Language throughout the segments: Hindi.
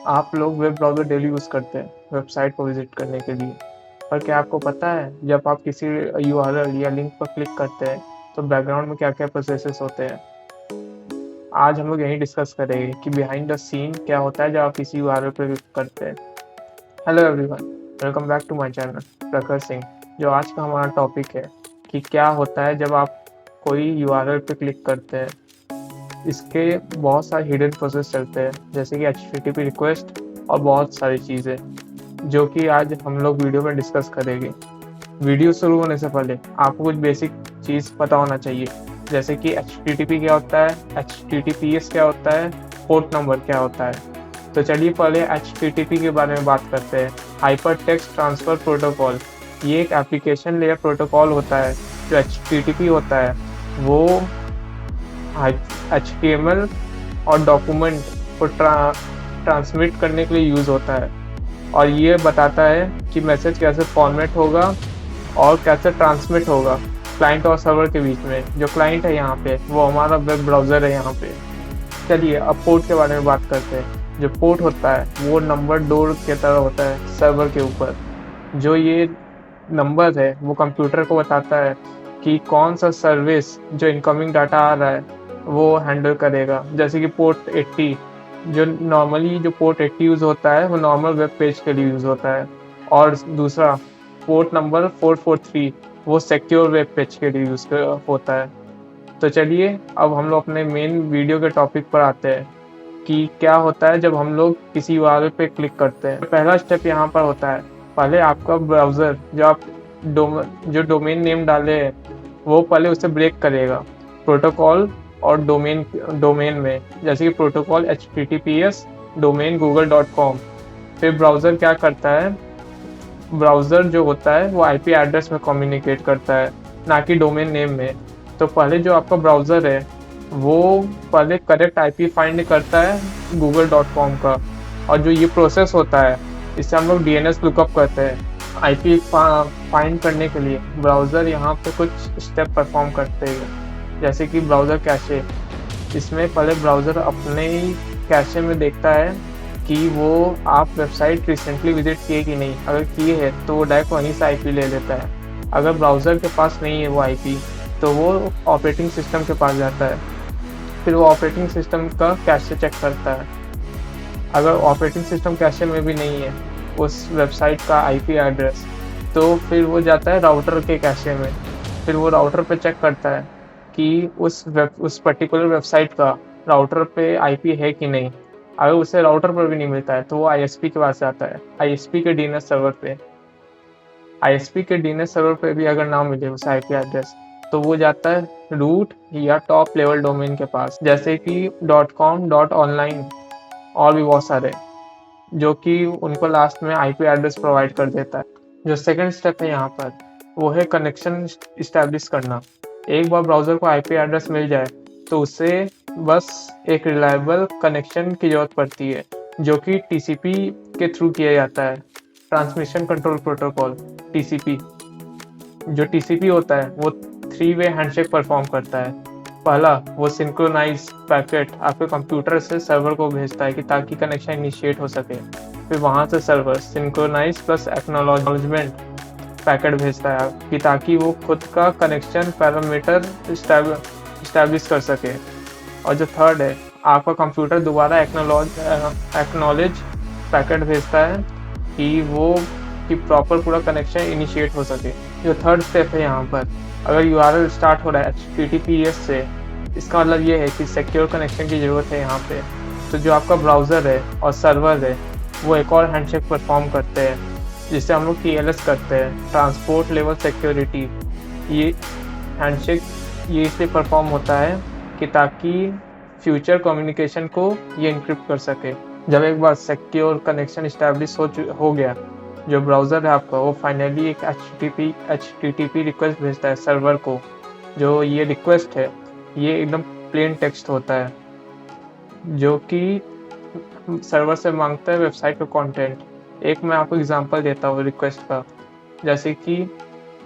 आप लोग वेब ब्राउज़र डेली यूज़ करते हैं वेबसाइट को विज़िट करने के लिए। पर क्या आपको पता है जब आप किसी यूआरएल या लिंक पर क्लिक करते हैं तो बैकग्राउंड में क्या-क्या प्रोसेसेस होते हैं? आज हम लोग यही डिस्कस करेंगे कि बिहाइंड द सीन क्या होता है जब आप किसी यूआरएल पर क्लिक करते हैं। Hello everyone, welcome back to my channel Prakhar Singh. जो आज का हमारा टॉपिक है कि क्या होता है जब आप कोई यूआरएल पे क्लिक करते हैं। इसके बहुत सारे हिडन प्रोसेस चलते हैं जैसे कि एचटीटीपी रिक्वेस्ट और बहुत सारी चीज़ें जो कि आज हम लोग वीडियो में डिस्कस करेंगे। वीडियो शुरू होने से पहले आपको कुछ बेसिक चीज़ पता होना चाहिए जैसे कि एचटीटीपी क्या होता है, एचटीटीपीएस क्या होता है, पोर्ट नंबर क्या होता है। तो चलिए पहले एचटीटीपी के बारे में बात करते हैं। हाइपर टेक्स्ट ट्रांसफ़र प्रोटोकॉल, ये एक एप्लीकेशन लेयर प्रोटोकॉल होता है। जो एचटीटीपी होता है वो HTML और डॉक्यूमेंट को ट्रांसमिट करने के लिए यूज़ होता है और ये बताता है कि मैसेज कैसे फॉर्मेट होगा और कैसे ट्रांसमिट होगा क्लाइंट और सर्वर के बीच में। जो क्लाइंट है यहाँ पे वो हमारा वेब ब्राउज़र है यहाँ पे। चलिए अब पोर्ट के बारे में बात करते हैं। जो पोर्ट होता है वो नंबर डोर की तरह होता है सर्वर के ऊपर। जो ये नंबर है वो कंप्यूटर को बताता है कि कौन सा सर्विस जो इनकमिंग डाटा आ रहा है वो हैंडल करेगा। जैसे कि पोर्ट 80, जो नॉर्मली जो पोर्ट 80 यूज़ होता है वो नॉर्मल वेब पेज के लिए यूज़ होता है और दूसरा पोर्ट नंबर 443 वो सिक्योर वेब पेज के लिए यूज़ होता है। तो चलिए अब हम लोग अपने मेन वीडियो के टॉपिक पर आते हैं कि क्या होता है जब हम लोग किसी यूआरएल पे क्लिक करते हैं। पहला स्टेप यहाँ पर होता है, पहले आपका ब्राउज़र जो आप जो डोमेन नेम डाले हैं वो पहले उसे ब्रेक करेगा प्रोटोकॉल और डोमेन में। जैसे कि प्रोटोकॉल https डोमेन google.com। फिर ब्राउज़र क्या करता है, ब्राउज़र जो होता है वो आईपी एड्रेस में कम्युनिकेट करता है ना कि डोमेन नेम में। तो पहले जो आपका ब्राउज़र है वो पहले करेक्ट आईपी फाइंड करता है google.com का और जो ये प्रोसेस होता है इससे हम लोग डीएनएस लुकअप करते हैं। आईपी फाइंड करने के लिए ब्राउज़र यहाँ पे कुछ स्टेप परफॉर्म करते हैं जैसे कि ब्राउज़र कैशे। इसमें पहले ब्राउज़र अपने ही कैशे में देखता है कि वो आप वेबसाइट रिसेंटली विजिट किए कि नहीं। अगर किए है तो वो डायरेक्ट वहीं से आईपी ले लेता है। अगर ब्राउज़र के पास नहीं है वो आईपी तो वो ऑपरेटिंग सिस्टम के पास जाता है। फिर वो ऑपरेटिंग सिस्टम का कैशे चेक करता है। अगर ऑपरेटिंग सिस्टम कैशे में भी नहीं है उस वेबसाइट का आईपी एड्रेस तो फिर वो जाता है राउटर के कैशे में। फिर वो राउटर पे चेक करता है कि उस पर्टिकुलर वेबसाइट का राउटर पे आईपी है कि नहीं। अगर उसे राउटर पर भी नहीं मिलता है तो वो आईएसपी के पास जाता है, आईएसपी के डीएनएस सर्वर पे। आईएसपी के डीएनएस सर्वर पे भी अगर ना मिले उसे आईपी एड्रेस तो वो जाता है रूट या टॉप लेवल डोमेन के पास जैसे कि .com .online और भी बहुत सारे, जो कि उनको लास्ट में आईपी एड्रेस प्रोवाइड कर देता है। जो सेकंड स्टेप है यहाँ पर वो है कनेक्शन इस्टेब्लिश करना। एक बार ब्राउज़र को आईपी एड्रेस मिल जाए तो उसे बस एक रिलायबल कनेक्शन की ज़रूरत पड़ती है जो कि टीसीपी के थ्रू किया जाता है, ट्रांसमिशन कंट्रोल प्रोटोकॉल टीसीपी। जो टीसीपी होता है वो 3-वे हैंडशेक परफॉर्म करता है। पहला वो सिंक्रोनाइज पैकेट आपके कंप्यूटर से सर्वर को भेजता है कि ताकि कनेक्शन इनिशिएट हो सके। फिर वहाँ से server synchronise plus acknowledgement packet भेजता है कि ताकि वो खुद का कनेक्शन पैरामीटर इस्टेब्लिश कर सके। और जो थर्ड है आपका कंप्यूटर दोबारा एक्नॉलेज पैकेट भेजता है कि वो कि प्रॉपर पूरा कनेक्शन इनिशिएट हो सके। जो थर्ड स्टेप है यहाँ पर, अगर यूआरएल स्टार्ट हो रहा है HTTPS से, इसका मतलब ये है कि सिक्योर कनेक्शन की ज़रूरत है यहाँ पे। तो जो आपका ब्राउज़र है और सर्वर है वो एक और हैंडशेक परफॉर्म करते हैं जिससे हम लोग TLS करते हैं, ट्रांसपोर्ट लेवल सिक्योरिटी। ये हैंडशेक ये इसलिए परफॉर्म होता है कि ताकि फ्यूचर कम्युनिकेशन को ये इनक्रिप्ट कर सके। जब एक बार सिक्योर कनेक्शन इस्टेब्लिश हो गया, जो ब्राउज़र है आपका वो फाइनली एक HTTP रिक्वेस्ट भेजता है सर्वर को। जो ये रिक्वेस्ट है ये एकदम प्लेन टेक्स्ट होता है जो कि सर्वर से मांगता है वेबसाइट का कंटेंट। एक मैं आपको एग्जांपल देता हूँ रिक्वेस्ट का, जैसे कि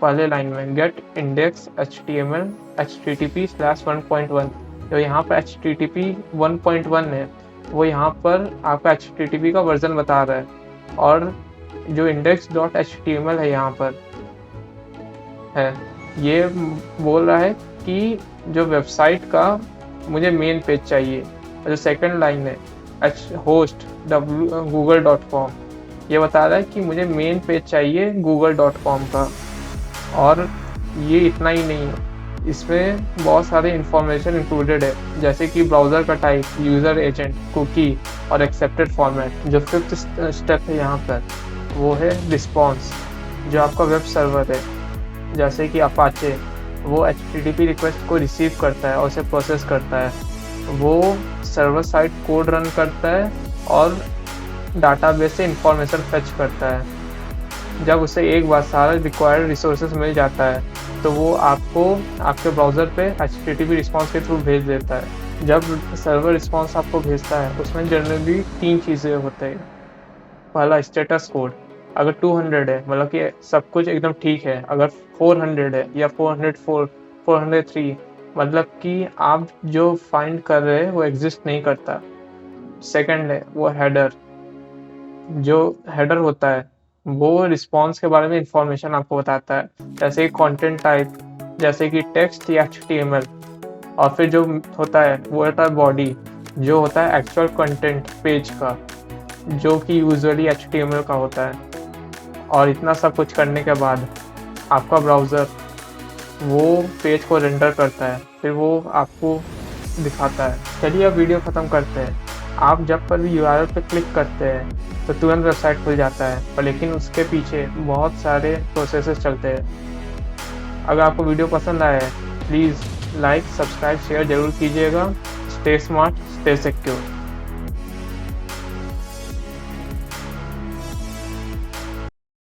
पहले लाइन में गेट इंडेक्स HTML HTTP/1.1। तो यहाँ पर HTTP 1.1 है वो यहाँ पर आपका HTTP का वर्जन बता रहा है, और जो index.html है यहाँ पर है, ये बोल रहा है कि जो वेबसाइट का मुझे मेन पेज चाहिए। और जो सेकंड लाइन है host google.com, ये बता रहा है कि मुझे मेन पेज चाहिए google.com का। और ये इतना ही नहीं है, इसमें बहुत सारे इंफॉर्मेशन इंक्लूडेड है, जैसे कि ब्राउज़र का टाइप, यूज़र एजेंट, कुकी और एक्सेप्टेड फॉर्मेट। जो फिफ्थ स्टेप है यहाँ पर वो है रिस्पॉन्स। जो आपका वेब सर्वर है जैसे कि अपाचे, वो HTTP रिक्वेस्ट को रिसीव करता है और उसे प्रोसेस करता है। वो सर्वर साइड कोड रन करता है और डाटाबेस से इंफॉर्मेशन फेच करता है। जब उसे एक बार सारा रिक्वायर्ड रिसोर्सेज मिल जाता है तो वो आपको आपके ब्राउज़र पे HTTP रिस्पॉन्स के थ्रू भेज देता है। जब सर्वर रिस्पॉन्स आपको भेजता है उसमें जनरली 3 चीज़ें होते हैं। पहला स्टेटस कोड, अगर 200 है मतलब कि सब कुछ एकदम ठीक है। अगर 400 है या 404, 403 मतलब कि आप जो फाइंड कर रहे हैं वो एग्जिस्ट नहीं करता। सेकंड है वो हेडर। जो हेडर होता है वो रिस्पॉन्स के बारे में इंफॉर्मेशन आपको बताता है, जैसे कंटेंट टाइप, जैसे कि टेक्स्ट या HTML। और फिर जो होता है वो होता है बॉडी, जो होता है एक्चुअल कंटेंट पेज का, जो कि यूजुअली HTML का होता है। और इतना सब कुछ करने के बाद आपका ब्राउज़र वो पेज को रेंडर करता है, फिर वो आपको दिखाता है। चलिए अब वीडियो ख़त्म करते हैं। आप जब पर भी URL पे क्लिक करते हैं तो तुरंत वेबसाइट खुल जाता है, पर लेकिन उसके पीछे बहुत सारे प्रोसेसेस चलते हैं। अगर आपको वीडियो पसंद आया है प्लीज़ लाइक, सब्सक्राइब, शेयर ज़रूर कीजिएगा। Stay smart, stay secure.